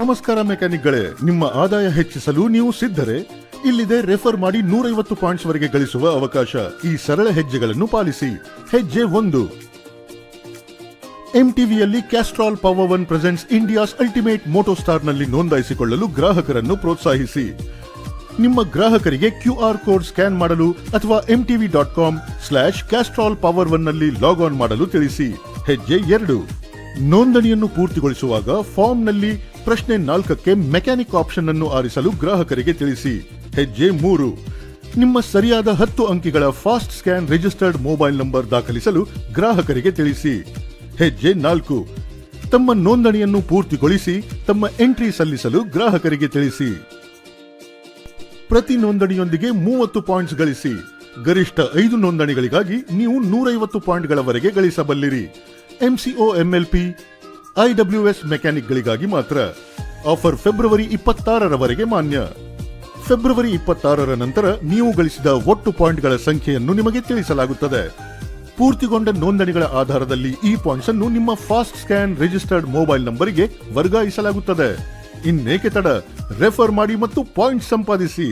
ನಮಸ್ಕಾರ ಮೆಕ್ಯಾನಿಕ್ಗಳೇ, ನಿಮ್ಮ ಆದಾಯ ಹೆಚ್ಚಿಸಲು ನೀವು ಸಿದ್ಧರೇ? ಇಲ್ಲಿದೆ ರೆಫರ್ ಮಾಡಿ 150 ಪಾಯಿಂಟ್ಸ್ ವರೆಗೆ ಗಳಿಸುವ ಅವಕಾಶ. ಈ ಸರಳ ಹೆಜ್ಜೆಗಳನ್ನು ಪಾಲಿಸಿ. ಹೆಜ್ಜೆ 1, ಎಂಟಿವಿಯಲ್ಲಿ Castrol power one presents India's ultimate moto star ನಲ್ಲಿ ನೋಂದಾಯಿಸಿಕೊಳ್ಳಲು ಗ್ರಾಹಕರನ್ನು ಪ್ರೋತ್ಸಾಹಿಸಿ. ನಿಮ್ಮ ಗ್ರಾಹಕರಿಗೆ QR ಕೋಡ್ ಸ್ಕ್ಯಾನ್ ಮಾಡಲು ಅಥವಾ mtv.com/castrolpower1 ನಲ್ಲಿ ಲಾಗ್ ಆನ್ ಮಾಡಲು ತಿಳಿಸಿ. ಹೆಜ್ಜೆ 2, ನೋಂದಣಿಯನ್ನು ಪೂರ್ತಿಗೊಳಿಸುವಾಗ ಫಾರ್ಮ್ನಲ್ಲಿ ಪ್ರಶ್ನೆ 4ಕ್ಕೆ ಮೆಕ್ಯಾನಿಕ್ ಆಪ್ಷನ್ ಅನ್ನು ಆರಿಸಲು ಗ್ರಾಹಕರಿಗೆ ತಿಳಿಸಿ. ಹೆಜ್ಜೆ 3, ನಿಮ್ಮ ಸರಿಯಾದ 10 ಅಂಕಿಗಳ fast scan registered mobile number ದಾಖಲಿಸಲು ಗ್ರಾಹಕರಿಗೆ ತಿಳಿಸಿ. ಹೆಜ್ಜೆ 4, ತಮ್ಮ ನೋಂದಣಿಯನ್ನು ಪೂರ್ತಿಗೊಳಿಸಿ ತಮ್ಮ ಎಂಟ್ರಿ ಸಲ್ಲಿಸಲು ಗ್ರಾಹಕರಿಗೆ ತಿಳಿಸಿ. ಪ್ರತಿ ನೋಂದಣಿಯೊಂದಿಗೆ 30 ಪಾಯಿಂಟ್ಸ್ ಗಳಿಸಿ. ಗರಿಷ್ಠ 5 ನೋಂದಣಿಗಳಿಗಾಗಿ ನೀವು 150 ಪಾಯಿಂಟ್ಗಳವರೆಗೆ ಗಳಿಸಬಲ್ಲಿರಿ. MCO MLP IWS ಮೆಕ್ಯಾನಿಕ್ಗಳಿಗಾಗಿ ಮಾತ್ರ. ಆಫರ್ ಫೆಬ್ರವರಿ 26ರವರೆಗೆ ಮಾನ್ಯ. ಫೆಬ್ರವರಿ 26ರ ನಂತರ ನೀವು ಗಳಿಸಿದ ಒಟ್ಟು ಪಾಯಿಂಟ್ಗಳ ಸಂಖ್ಯೆಯನ್ನು ನಿಮಗೆ ತಿಳಿಸಲಾಗುತ್ತದೆ. ಪೂರ್ತಿಗೊಂಡ ನೋಂದಣಿಗಳ ಆಧಾರದಲ್ಲಿ ಈ ಪಾಯಿಂಟ್ಸ್ ಅನ್ನು ನಿಮ್ಮ ಫಾಸ್ಟ್ ಸ್ಕ್ಯಾನ್ ರಿಜಿಸ್ಟರ್ಡ್ ಮೊಬೈಲ್ ನಂಬರಿಗೆ ವರ್ಗಾಯಿಸಲಾಗುತ್ತದೆ. ಇನ್ನೇಕೆ ತಡ? ರೆಫರ್ ಮಾಡಿ ಮತ್ತು ಪಾಯಿಂಟ್ ಸಂಪಾದಿಸಿ.